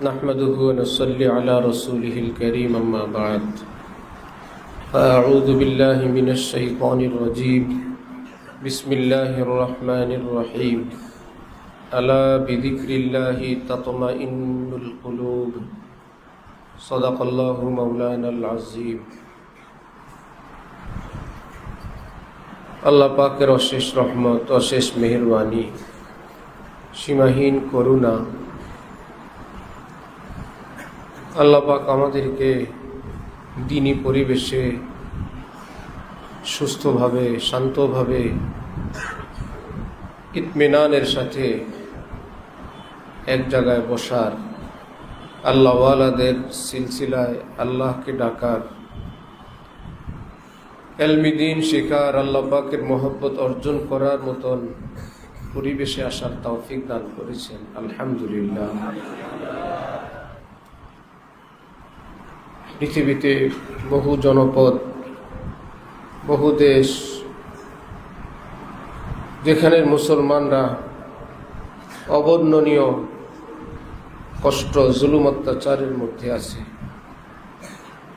نحمده ونصلي على رسوله الكريم أما بعد فأعوذ بالله من الشيطان الرجيم بسم الله الرحمن الرحيم ألا بذكر الله تطمئن القلوب صدق الله مولانا العظيم আল্লাহ পাকের অশেষ রহমত, অশেষ মেহেরবানি, সীমাহীন করুণা। আল্লাহ পাক আমাদেরকে দ্বীনি পরিবেশে সুস্থভাবে, শান্তভাবে, ইতমিনানের সাথে এক জায়গায় বসার, আল্লাহওয়ালাদের সিলসিলায় আল্লাহকে ডাকার, এলমি দ্বীন শেখার, আল্লাহ পাকের মহব্বত অর্জন করার মতন পরিবেশে আসার তৌফিক দান করেছেন। আলহামদুলিল্লাহ। পৃথিবীতে বহু জনপদ, বহু দেশ, যেখানে মুসলমানরা অবর্ণনীয় কষ্ট, জুলুম, অত্যাচারের মধ্যে আছে,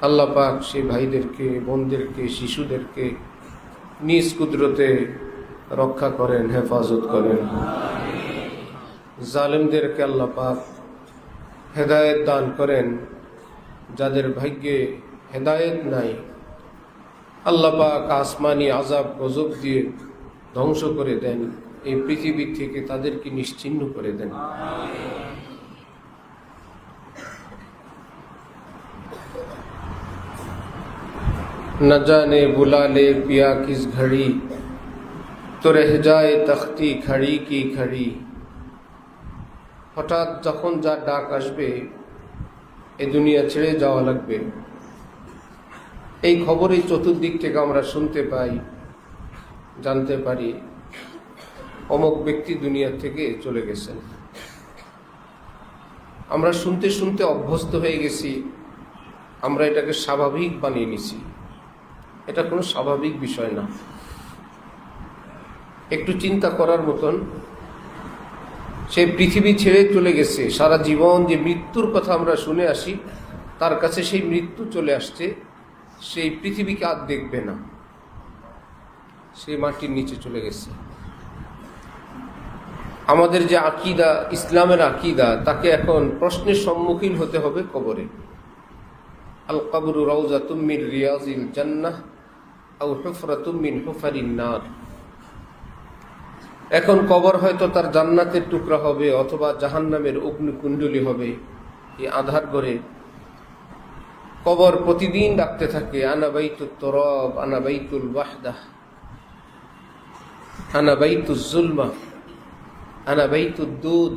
আল্লাহ পাক সেই ভাইদেরকে, বোনদেরকে, শিশুদেরকে নিজ কুদরতে রক্ষা করেন, হেফাজত করেন। জালেমদেরকে আল্লাহ পাক হেদায়েত দান করেন। যাদের ভাগ্যে হেদায়েত নাই, আল্লাহ পাক আসমানি আযাব গজব দিয়ে ধ্বংস করে দেন, এই পৃথিবী থেকে তাদেরকে নিশ্চিহ্ন করে দেন। न जाने बुला ले पिया किस घड़ी तो रह जाए तख्ती खड़ी की खड़ी। হঠাৎ যখন যার ডাক আসবে, এই দুনিয়া ছেড়ে যাওয়া লাগবে, এই খবরই চতুর্দিক থেকে আমরা শুনতে পাই, জানতে পারি অমুক ব্যক্তি দুনিয়া থেকে চলে গেছেন। আমরা শুনতে শুনতে অভ্যস্ত হয়ে গেছি, আমরা এটাকে স্বাভাবিক বানিয়ে নিছি। এটা কোনো স্বাভাবিক বিষয় না। একটু চিন্তা করার মতন, সে পৃথিবী ছেড়ে চলে গেছে, সারা জীবন যে মৃত্যুর কথা আমরা শুনে আসি, তার কাছে সেই মৃত্যু চলে আসছে, সেই পৃথিবীকে আর দেখবে না, সে মাটির নিচে চলে গেছে। আমাদের যে আকীদা, ইসলামের আকীদা, তাকে এখন প্রশ্নের সম্মুখীন হতে হবে কবরে। আল কবরু রাউযাতুম মিন রিয়াজিল জান্নাহ আও হুফরাতুম মিন হুফারিন নার। এখন কবর হয়তো তার জান্নাতের টুকরা হবে, অথবা জাহান্নামের অগ্নিকুণ্ডলী হবে। এই আধার ঘরে কবর প্রতিদিন ডাকতে থাকে, আনা বাইতুত তুরাব, আনা বাইতুল ওয়াহদাহ, আনা বাইতুজ যুলমা, আনা বাইতুদ দুদ।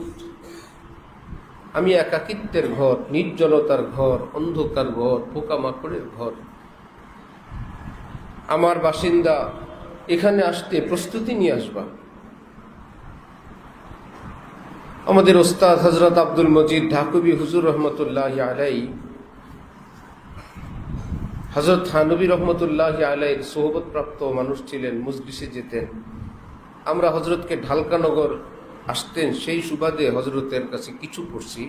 আমি একাকিত্বের ঘর, নির্জনতার ঘর, অন্ধকার ঘর, পোকামাকড়ের ঘর। আমার বাসিন্দা, এখানে আসতে প্রস্তুতি নিয়ে আসবা। আমাদের ওস্তাদ হযরত আব্দুল মজিদ ঢাকুবী হুজুর রহমতুল্লাহি আলাইহি, হযরত থানবী রহমতুল্লাহি আলাইহির সোহবতপ্রাপ্ত মানুষ ছিলেন, মজলিসে যেতেন। আমরা হযরতকে ঢালকানগর আসতেন, সেই সুবাদে হযরতের কাছে কিছু পড়ছি।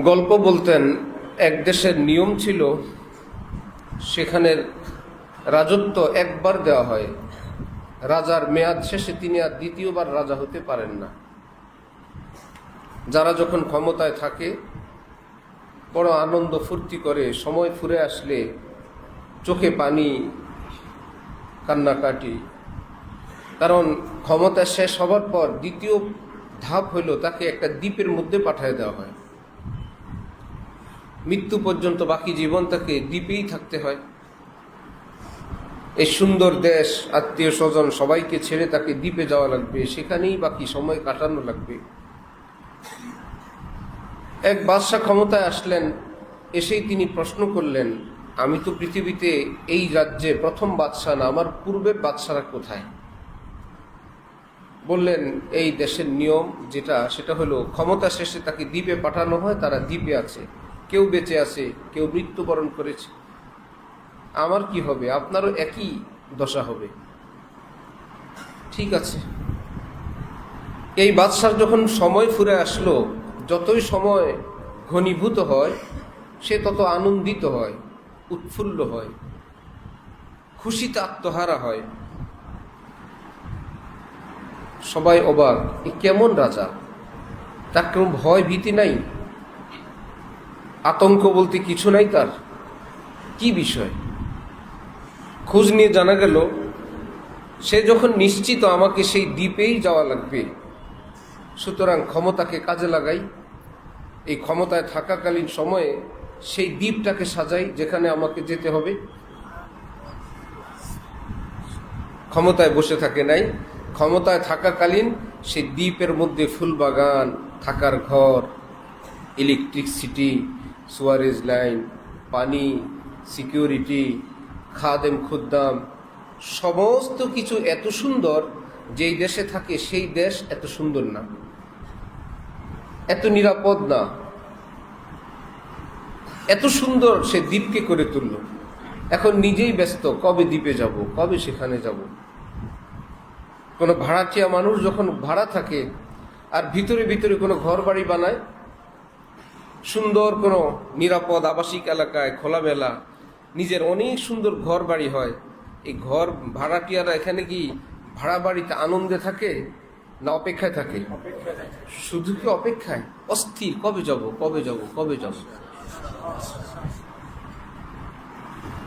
গল্প বলতেন, এক দেশের নিয়ম ছিল, সেখানের রাজত্ব একবার দেওয়া হয়, রাজার মেয়াদ শেষে তিনি আর দ্বিতীয়বার রাজা হতে পারেন না। যারা যখন ক্ষমতায় থাকে বড় আনন্দ ফুর্তি করে, সময় ফুরে আসলে চোখে পানি, কান্নাকাটি। কারণ ক্ষমতা শেষ হবার পর দ্বিতীয় ধাপ হইল, তাকে একটা দ্বীপের মধ্যে পাঠিয়ে দেওয়া হয়। মৃত্যু পর্যন্ত বাকি জীবন তাকে দ্বীপেই থাকতে হয়। এই সুন্দর দেশ, আত্মীয় স্বজন সবাইকে ছেড়ে তাকে দ্বীপে যাওয়া লাগবে, সেখানেই বাকি সময় কাটানো লাগবে। এক বাদশাহ ক্ষমতায় আসলেন, এসেই তিনি প্রশ্ন করলেন, আমি তো পৃথিবীতে এই রাজ্যে প্রথম বাদশাহ না, আমার পূর্বের বাদশারা কোথায়? বললেন, এই দেশের নিয়ম যেটা, সেটা হলো ক্ষমতা শেষে তাকে দ্বীপে পাঠানো হয়, তারা দ্বীপে আছে, কেউ বেঁচে আছে, কেউ মৃত্যুবরণ করেছে। আমার কি হবে? আপনারও একই দশা হবে। ঠিক আছে। এই বাদশার যখন সময় ফুরে আসলো, যতই সময় ঘনীভূত হয় সে তত আনন্দিত হয়, উৎফুল্ল হয়, খুশিতে আত্মহারা হয়। সবাই অবাক, এ কেমন রাজা, তার কোনো ভয় ভীতি নাই, আতঙ্ক বলতে কিছু নাই তার, কি বিষয়? খোঁজ নিয়ে জানা গেল সে যখন নিশ্চিত আমাকে সেই দ্বীপেই যাওয়া লাগবে, সুতরাং ক্ষমতাকে কাজে লাগাই, এই ক্ষমতায় থাকাকালীন সময়ে সেই দ্বীপটাকে সাজাই যেখানে আমাকে যেতে হবে। ক্ষমতায় বসে থাকে নাই, ক্ষমতায় থাকাকালীন সেই দ্বীপের মধ্যে ফুলবাগান, থাকার ঘর, ইলেকট্রিসিটি, সুয়ারেজ লাইন, পানি, সিকিউরিটি, খাদেম খুদ্দাম, সমস্ত কিছু এত সুন্দর, যেই দেশে থাকে সেই দেশ এত সুন্দর না, এত নিরাপদ না, এত সুন্দর সে দ্বীপকে করে তুলল। এখন নিজেই ব্যস্ত, কবে দ্বীপে যাব, কবে সেখানে যাব। কোনো ভাড়াটিয়া মানুষ যখন ভাড়া থাকে আর ভিতরে ভিতরে কোনো ঘর বাড়ি বানায়, সুন্দর কোনো নিরাপদ আবাসিক এলাকায় খোলামেলা নিজের অনেক সুন্দর ঘর বাড়ি হয়, এই ঘর ভাড়াটিয়ারা এখানে কি ভাড়া বাড়িতে আনন্দে থাকে না অপেক্ষায় থাকে? শুধু কি অপেক্ষায়, অস্থির, কবে যাব, কবে যাব, কবে যাব।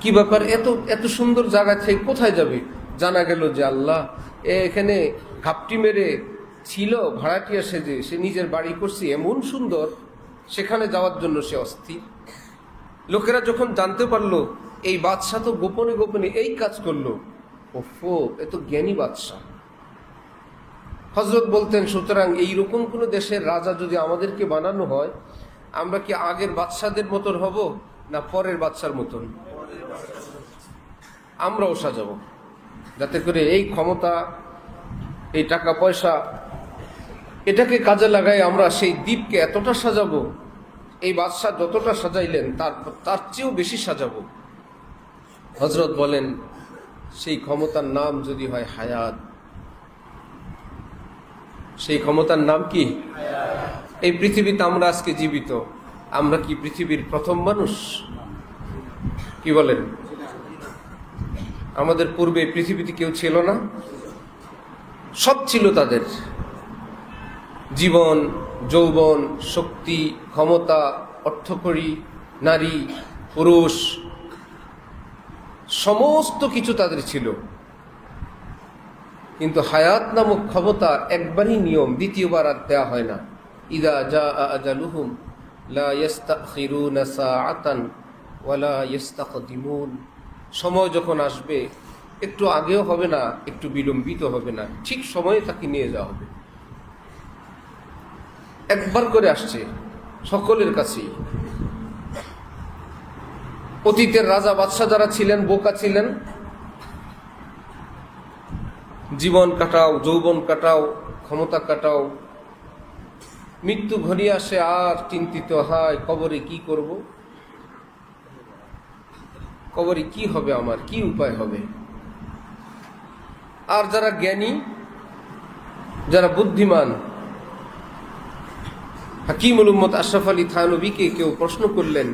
কি ব্যাপার, এত এত সুন্দর জায়গা থেকে কোথায় যাবে? জানা গেল যে আল্লাহ এখানে ঘাপটি মেরে ছিল ভাড়াটিয়া সেজে, সে নিজের বাড়ি করছে এমন সুন্দর, সেখানে যাওয়ার জন্য সে অস্থির। লোকেরা যখন জানতে পারলো এই বাদশাহ তো গোপনে গোপনে এই কাজ করলো, ওফো, এ তো জ্ঞানী বাদশাহ। হযরত বলতেন, সুতরাং এইরকম কোনো দেশের রাজা যদি আমাদেরকে বানানো হয়, আমরা কি আগের বাদশাদের মতন হব না পরের বাদশার মতন? আমরাও সাজাবো, যাতে করে এই ক্ষমতা, এই টাকা পয়সা, এটাকে কাজে লাগাই আমরা সেই দ্বীপকে এতটা সাজাবো, এই বাদশাহ যতটা সাজাইলেন তার চেয়েও বেশি সাজাবো। হযরত বলেন, সেই ক্ষমতার নাম যদি হয় হায়াত। সেই ক্ষমতার নাম কি? এই পৃথিবীতে আমরা আজকে জীবিত, আমরা কি পৃথিবীর প্রথম মানুষ? কি বলেন? আমাদের পূর্বে পৃথিবীতে কেউ ছিল না? সব ছিল তাদের, জীবন, যৌবন, শক্তি, ক্ষমতা, অর্থকড়ি, নারী, পুরুষ, সমস্ত কিছু তাদের ছিল। কিন্তু হায়াত নামক ক্ষমতা একবারই নিয়ম, দ্বিতীয়বার আর দেয়া হয় না। ইদা জাআ আজালুহুম লা ইস্তাখিরুনা সাআতান ওয়ালা ইস্তাকদিমুন। সময় যখন আসবে, একটু আগেও হবে না, একটু বিলম্বিত হবে না, ঠিক সময়ে তাকে নিয়ে যাওয়া হবে। একবার করে আসছে সকলের কাছেই। অতীতের রাজা বাদশাহ যারা ছিলেন, বোকা ছিলেন, জীবন কাটাও, যৌবন কাটাও, ক্ষমতা কাটাও, মৃত্যু ঘনিয়ে আসে আর চিন্তিত হয়, কবরে কি করব, কবরে কি হবে, আমার কি উপায় হবে। আর যারা জ্ঞানী, যারা বুদ্ধিমান, হাকিমুল উম্মত আশরাফ আলী থানভীকে কেউ প্রশ্ন করলেন,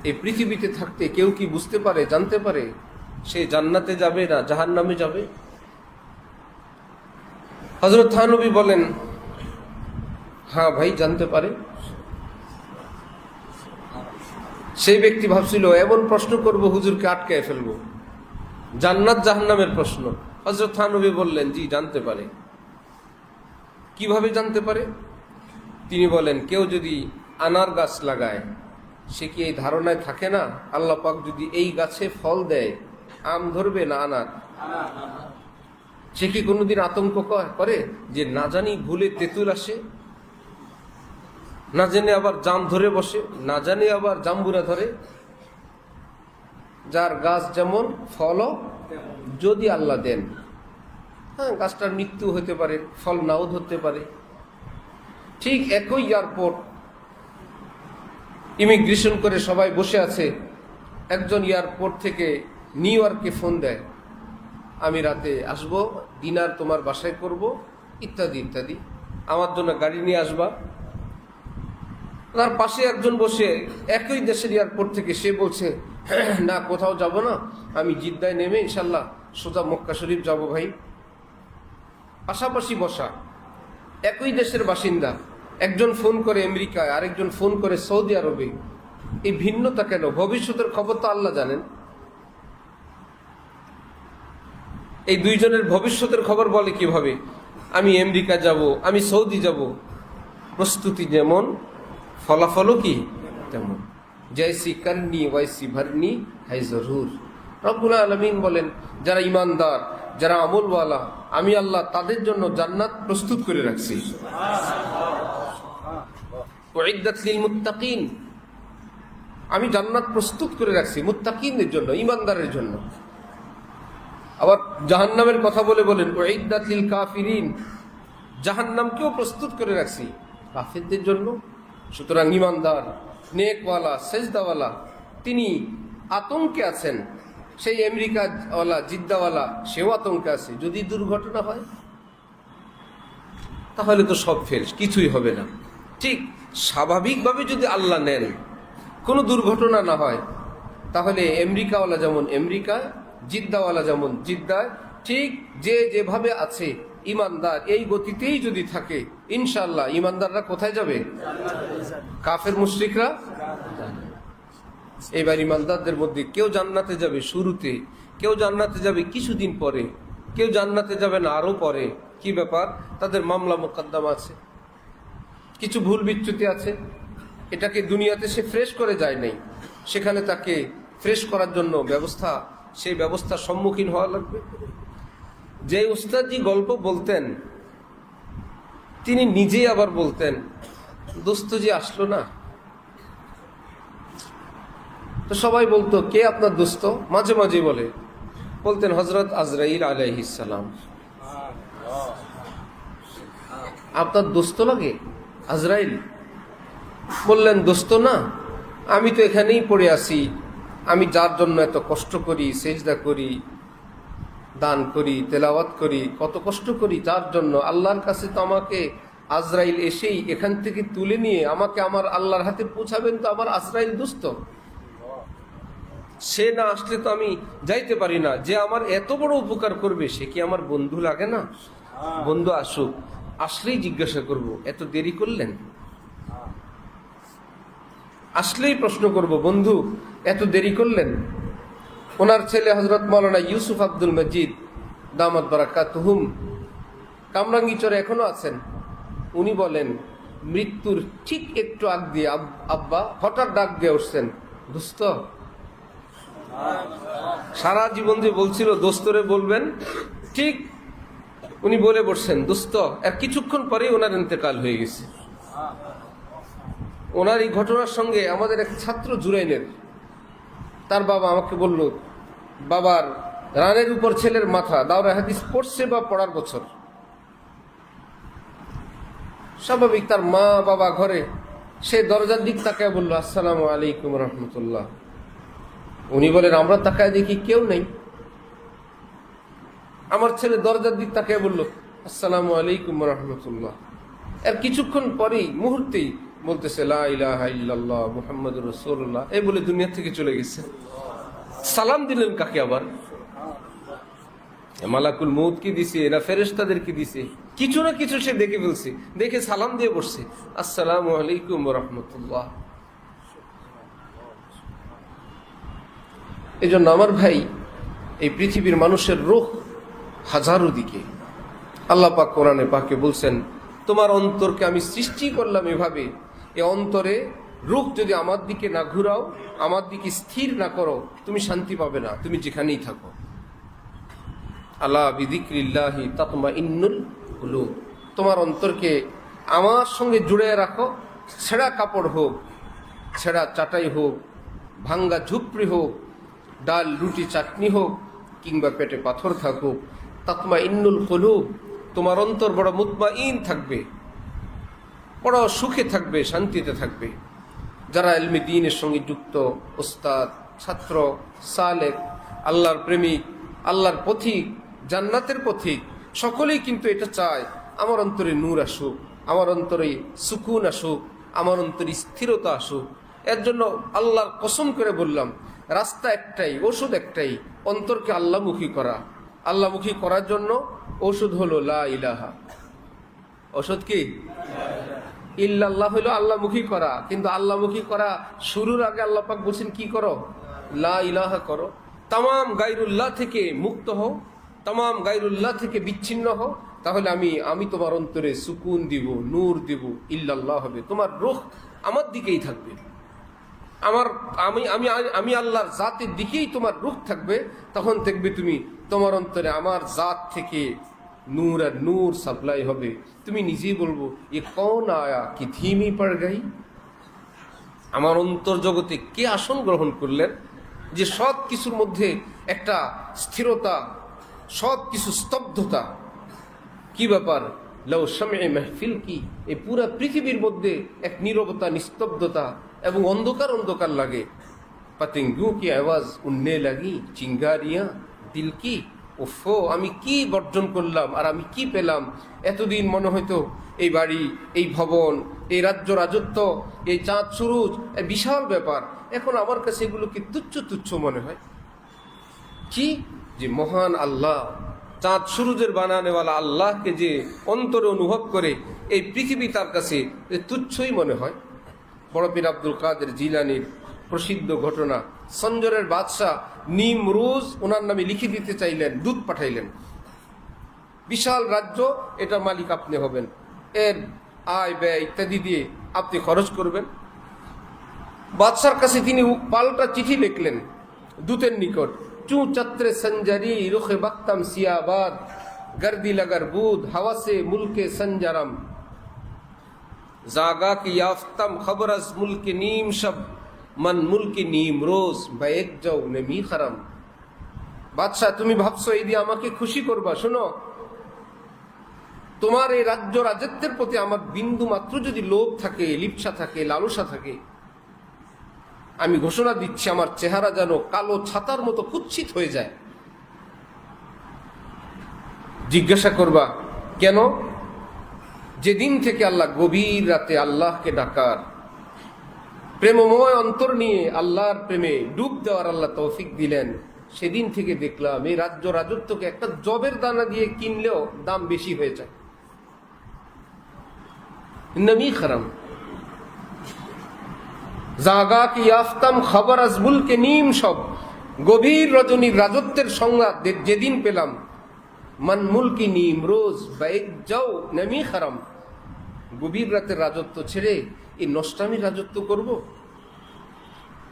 এই পৃথিবীতে থাকতে কেউ কি বুঝতে পারে, জানতে পারে সে জান্নাতে যাবে না জাহান্নামে যাবে? হযরত থানভী বলেন, হ্যাঁ ভাই, জানতে পারে। সেই ব্যক্তি ভাবছিল এমন প্রশ্ন করব হুজুরকে আটকায় ফেলবো, জান্নাত জাহান্নামের প্রশ্ন। হযরত থানভী বললেন, জি জানতে পারে। কিভাবে জানতে পারে? তিনি বলেন, কেউ যদি আনার গাছ লাগায়, সে কি এই ধারণায় থাকে না আল্লাহ পাক যদি এই গাছে ফল দেয়, আম ধরবে না আনার? সে কি কোনোদিন আতঙ্ক করে যে না জানি ভুলে তেঁতুল আসে, না জেনে আবার জাম ধরে বসে, না জানে আবার জাম্বুরা ধরে? যার গাছ যেমন, ফলও যদি আল্লাহ দেন। হ্যাঁ, গাছটার মৃত্যু হতে পারে, ফল নাও ধরতে পারে। ঠিক একই এয়ারপোর্ট, ইমিগ্রেশন করে সবাই বসে আছে, একজন এয়ারপোর্ট থেকে নিউ ইয়র্কে ফোন দেয়, আমি রাতে আসবো, ডিনার তোমার বাসায় করব, ইত্যাদি ইত্যাদি, আমার জন্য গাড়ি নিয়ে আসবা। তার পাশে একজন বসে একই দেশের এয়ারপোর্ট থেকে, সে বলছে না কোথাও যাব না, আমি জিদ্দায় নেমে ইনশাল্লাহ সোজা মক্কা শরীফ যাব ভাই। পাশাপাশি বসা একই দেশের বাসিন্দা, একজন ফোন করে আমেরিকায়, আরেকজন ফোন করে সৌদি আরবে। এই ভিন্নতা কেন? ভবিষ্যতের খবর তো আল্লাহ জানেন। এই দুইজনের ভবিষ্যতের খবর বলে কিভাবে? আমি আমেরিকা যাব, আমি সৌদি যাব। প্রস্তুতি যেমন ফলাফলও কি তেমন। জয়সি করনি ওয়াইসি ভরনি হাই জরুর। রব্বুল আলামিন বলেন, যারা ইমানদার, যারা আমলওয়ালা, আমি আল্লাহ তাদের জন্য জান্নাত প্রস্তুত করে রাখছি। উইদ্দাত লিল মুত্তাকিন, আমি জান্নাত প্রস্তুত করে রাখছি মুত্তাকিনদের জন্য, ইমানদারের জন্য। আবার জাহান্নামের কথা বলে বলেন উইদ্দাত লিল কাফিরিন, জাহান্নামকেও প্রস্তুত করে রাখছি কাফিরদের জন্য। সুতরাং ইমানদার, নেকওয়ালা, সেজদাওয়ালা তিনি আতঙ্কে আছেন। সেই আমেরিকাওয়ালা, জিদ্দাওয়ালা, সেও আতঙ্কে আছে। যদি দুর্ঘটনা হয় তাহলে তো সব ফেল, কিছুই হবে না। ঠিক স্বাভাবিকভাবে যদি আল্লাহ নেন, কোনো দুর্ঘটনা না হয়, তাহলে আমেরিকাওয়ালা যেমন আমেরিকায়, জিদ্দাওয়ালা যেমন জিদ্দায়, ঠিক যে যেভাবে আছে ইমানদার এই গতিতেই যদি থাকে, ইনশাআল্লাহ ইমানদাররা কোথায় যাবে? কাফের মুশরিকরা। এবার ইমানদারদের মধ্যে কেউ জান্নাতে যাবে শুরুতে, কেউ জান্নাতে যাবে কিছুদিন পরে, কেউ জান্নাতে যাবে না আরো পরে। কি ব্যাপার? তাদের মামলা মোকদ্দমা আছে, কিছু ভুল বিচ্যুতি আছে। এটাকে দুনিয়াতে সে ফ্রেশ করে যায় নাই, সেখানে তাকে ফ্রেশ করার জন্য সেই ব্যবস্থার সম্মুখীন হওয়া লাগবে। যে উস্তাদজি গল্প বলতেন, তিনি নিজেই আবার বলতেন, দোস্তজি আসলো না। তো সবাই বলতো, কে আপনার দোস্ত? মাঝে মাঝে বলতেন হযরত আজরাইল আলাইহিস সালাম। আপনার দোস্ত লাগে আজরাইল? বললেন, দোস্ত না, আমি তো এখানেই পড়ে আছি। আমি যার জন্য এত কষ্ট করি, সেজদা করি, দান করি, তেলাওয়াত করি, কত কষ্ট করি যার জন্য, আল্লাহর কাছে তো আমাকে আজরাইল এসেই এখান থেকে তুলে নিয়ে আমাকে আমার আল্লাহর হাতে পৌঁছাবেন, তো আমার আজরাইল দোস্ত। সে না আসলে তো আমি যাইতে পারি না। যে আমার এত বড় উপকার করবে, সে কি আমার বন্ধু লাগে না? বন্ধু আসুক, আসলেই জিজ্ঞাসা করব, এত দেরি করলেন? আসলেই প্রশ্ন করব, বন্ধু এত দেরি করলেন? ওনার ছেলে হযরত মাওলানা ইউসুফ আব্দুল মজিদ দামাত বারাকাতুহুম কামরাঙ্গীচরে এখনো আছেন। উনি বলেন, মৃত্যুর ঠিক একটু আগ দিয়ে আব্বা হঠাৎ ডাক দিয়ে উঠছেন, দোস্ত। সারা জীবন যে বলছিল দোস্তরে বলবেন, ঠিক উনি বলে বসছেন দোস্ত। আর কিছুক্ষণ পরেই ওনার ইন্তেকাল হয়ে গেছে। ওনার এই ঘটনার সঙ্গে আমাদের এক ছাত্র জুরাইনের, তার বাবা আমাকে বলল, বাবার রানের উপর ছেলের মাথা, দাওরা হাদিস পড়ছে বা পড়ার বছর। স্বাভাবিক, তার মা বাবা ঘরে, সে দরজার দিক তাকায় বলল, আসসালামু আলাইকুম রহমতুল্লাহ। উনি বলেন, আমরা তাকায় দেখি কেউ নেই। আমার ছেলে দরজার দিক তাকায় বলল, আসসালামু আলাইকুম রহমতুল্লাহ। এর কিছুক্ষণ পরেই, মুহূর্তেই বলতেছে, লা ইলাহা ইল্লাল্লাহ মুহাম্মাদুর রাসূলুল্লাহ, এই বলে দুনিয়া থেকে চলে গেছে। সালাম দিলেন কাকে? আবার মালাকুল মউত কি দিছে না ফেরেশতাদের কি দিছে? কিছু না কিছু সে দেখে ফেলছে, দেখে সালাম দিয়ে বসছে, আসসালামু আলাইকুম রাহমাতুল্লাহ। এই জন্য আমার ভাই, এই পৃথিবীর মানুষের রূহ হাজারো দিকে। আল্লাহ পাক কোরআনে পাকে বলছেন, তোমার অন্তরকে আমি সৃষ্টি করলাম এভাবে, এ অন্তরে রূহ যদি আমার দিকে না ঘুরাও, আমার দিকে স্থির না করো, তুমি শান্তি পাবে না, তুমি যেখানেই থাকো। আলা বিযিকরিল্লাহি তাতমাইন্নুল কুলুব। তোমার অন্তরকে আমার সঙ্গে জুড়ে রাখো। ছেঁড়া কাপড় হোক, ছেঁড়া চাটাই হোক, ভাঙ্গা ঝুপড়ি হোক, ডাল রুটি চাটনি হোক, কিংবা পেটে পাথর থাকুক, তাতমাইন্নুল কুলুব, তোমার অন্তর বড় মুতমাইন থাকবে, বড় সুখে থাকবে, শান্তিতে থাকবে। যারা ইলমে দ্বীনের সঙ্গে যুক্ত, ওস্তাদ, ছাত্র, সালেক, আল্লাহর প্রেমিক, আল্লাহর পথিক, জান্নাতের পথিক, সকলেই কিন্তু এটা চায়, আমার অন্তরে নূর আসুক, আমার অন্তরে সুকুন আসুক, আমার অন্তরে স্থিরতা আসুক। এর জন্য আল্লাহর কসম করে বললাম, রাস্তা একটাই, ওষুধ একটাই, অন্তরকে আল্লাহমুখী করা। আল্লাহমুখী করার জন্য ওষুধ হলো লা ইলাহা। ওষুধ কি? ইল্লাল্লাহ হলো আল্লাহমুখী করা। কিন্তু আল্লাহমুখী করা শুরুর আগে আল্লাহ পাক বলছেন কি করো? লা ইলাহা করো। তামাম গায়রুল্লাহ থেকে মুক্ত হও, তামাম গায়রুল্লাহ থেকে বিচ্ছিন্ন হও, তাহলে আমি তোমার অন্তরে সুকুন দিব, নূর দিব, ইল্লাল্লাহ হবে। তোমার রূহ আমার দিকেই থাকবে, আমি আল্লাহর জাতের দিকেই তোমার রূহ থাকবে। তখন দেখবে তুমি তোমার অন্তরে আমার জাত থেকে নূর আর নূর সাপ্লাই হবে। তুমি নিজেই বলবো, এ কৌন আয়া কি ধীমি পড় গই। আমার অন্তর জগতে কে আসন গ্রহণ করলেন যে সব কিছুর মধ্যে একটা স্থিরতা, সব কিছু স্তব্ধতা। কি ব্যাপার? লাউ শামঈ মাহফিল কি, এই পুরা পৃথিবীর মধ্যে এক নীরবতা, নিস্তব্ধতা এবং অন্ধকার অন্ধকার লাগে। পাতিঙ্গু কি আওয়াজ উন্নে লাগি চিঙ্গারিয়া দিল কি। ওফো, আমি কি বর্জন করলাম আর আমি কি পেলাম। এতদিন মনে হয়তো এই বাড়ি, এই ভবন, এই রাজ্য রাজত্ব, এই চাঁদ সুরুজ বিশাল ব্যাপার, এখন আমার কাছে এগুলোকে তুচ্ছ তুচ্ছ মনে হয়। কি যে মহান আল্লাহ, চাঁদ সুরুজের বানানেওয়ালা আল্লাহকে যে অন্তরে অনুভব করে, এই পৃথিবী তার কাছে তুচ্ছই মনে হয়। বড় পীর আব্দুল কাদের জিলানীর প্রসিদ্ধ ঘটনা, সঞ্জরের বাদশাহ নিমরুজ ওনার নামে লিখে দিতে চাইলেন, দূত পাঠাইলেন, বিশাল রাজ্য, এটার মালিক আপনি হবেন, এর আয় ব্যয় ইত্যাদি দিয়ে আপনি খরচ করবেন। বাদশার কাছে তিনি পাল্টা চিঠি লিখলেন দূতের নিকট, চু চত্রে সঞ্জারি রুখে বাক্তাম সিয়াবাদ গর্দি লাগার বুধ হাওয়াসে মুলকে সঞ্জারাম জাগা কি ইয়াফতাম খবর আজ মুলকে নীম সব মান মুলকে নীম রোজ বাইক যাও নেমি খারাম। বাদশাহ, তুমি ভাবছো এই দিয়ে আমাকে খুশি করবা? শোনো, তোমার এই রাজ্য রাজত্বের প্রতি আমার বিন্দু মাত্র যদি লোভ থাকে, লিপ্সা থাকে, লালসা থাকে, আমি ঘোষণা দিচ্ছি আমার চেহারা যেন কালো ছাতার মতো কুৎসিত হয়ে যায়। জিজ্ঞাসা করবা কেন? যেদিন থেকে আল্লাহ গভীর রাতে আল্লাহকে ডাকার, প্রেমময় অন্তর নিয়ে আল্লাহর প্রেমে ডুব দেওয়ার আল্লাহ তৌফিক দিলেন, সেদিন থেকে দেখলাম এই রাজ্য রাজত্বকে একটা জবের দানা দিয়ে কিনলেও দাম বেশি হয়ে যায়। নমি খারাম জাগা কি আফতাম খবর আজমুল কে নিম সব, গভীর রজনীর রাজত্বের সংজ্ঞা যেদিন পেলাম, মনমুল কি নিম রোজ বাইক যাও নমি খারাম, গভীর রাতের রাজত্ব ছেড়ে এই নষ্টামির রাজত্ব করব।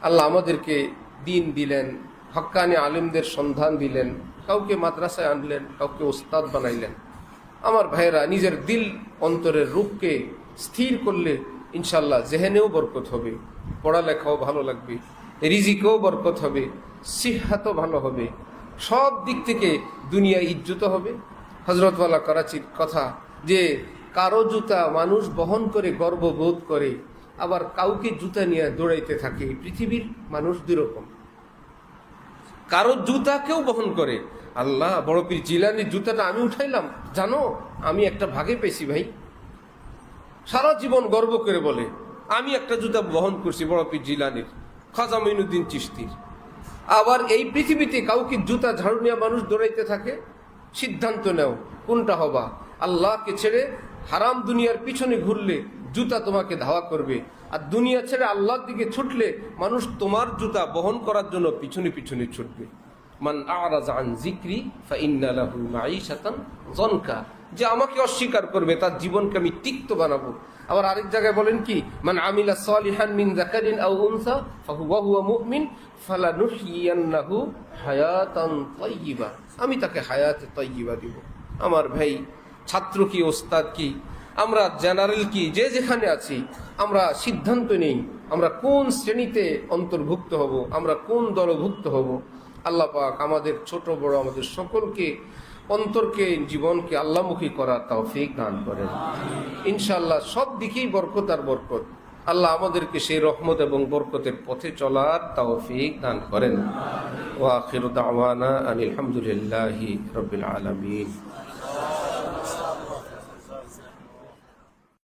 আল্লাহ আমাদেরকে দিন দিলেন, হক্কানি আলিমদের সন্ধান দিলেন, কাউকে মাদ্রাসায় আনলেন, কাউকে ওস্তাদ বানাইলেন। আমার ভাইয়েরা, নিজের দিল অন্তরের রূপকে স্থির করলে ইনশাল্লাহ জেহেনেও বরকত হবে, পড়ালেখাও ভালো লাগবে, রিজিকেও বরকত হবে, সিহাতও ভালো হবে, সব দিক থেকে দুনিয়া ইজ্জত হবে। হজরতওয়ালা করাচির কথা যে কারো জুতা মানুষ বহন করে গর্ববোধ করে, আবার কাউকে জুতা নিয়ে দৌড়াইতে থাকে। পৃথিবীর মানুষ দুরকম, কারো জুতা কেউ বহন করে। আল্লাহ, বড় পীর জিলানির জুতাটা আমি উঠাইলাম, জানো আমি একটা ভাগে পেয়েছি ভাই। সারা জীবন গর্ব করে বলে আমি একটা জুতা বহন করছি বড় পীর জিলানির, খাজা মঈনুদ্দিন চিশতির। আবার এই পৃথিবীতে কাউকে জুতা ঝাড়ু নিয়ে মানুষ দৌড়াইতে থাকে। সিদ্ধান্ত নেও কোনটা হবা। আল্লাহকে ছেড়ে হারাম দুনিয়ার পিছনে ঘুরলে জুতা তোমাকে ধাওয়া করবে, আর দুনিয়া ছেড়ে আল্লাহর দিকে ছুটলে মানুষ তোমার জুতা বহন করার জন্য পিছনে পিছনে ছুটবে। মান আরাযা আন যিকরি ফাইন্না লাহু মাঈশাতান যনকা, যে আমাকে অস্বীকার করবে তার জীবনকে আমি তিক্ত বানাবো। আবার আরেক জায়গায় বলেন কি, মান আমিলা সালিহান মিন যাকারিন আও উনসা ফাহুয়া মুমিন ফালানুহইয়ান্নাহু হায়াতান তাইয়্যিবা, আমি তাকে হায়াতে তাইয়্যিবা দিব। আমার ভাই, ছাত্র কি ওস্তাদ কি, আমরা জেনারেল কি, যে যেখানে আছি, আমরা সিদ্ধান্ত নেই আমরা কোন শ্রেণীতে অন্তর্ভুক্ত হব, আমরা কোন দলভুক্ত হব। আল্লাহ পাক আমাদের ছোট বড় আমাদের সকলকে অন্তরকে, জীবনকে আল্লাহমুখী করার তৌফিক দান করেন ইনশাআল্লাহ। সব দিকেই বরকত আর বরকত। আল্লাহ আমাদেরকে সেই রহমত এবং বরকতের পথে চলার তৌফিক দান করেন। ওয়া আখিরু দাওয়ানা আনিল হামদুলিল্লাহি রাব্বিল আলামিন।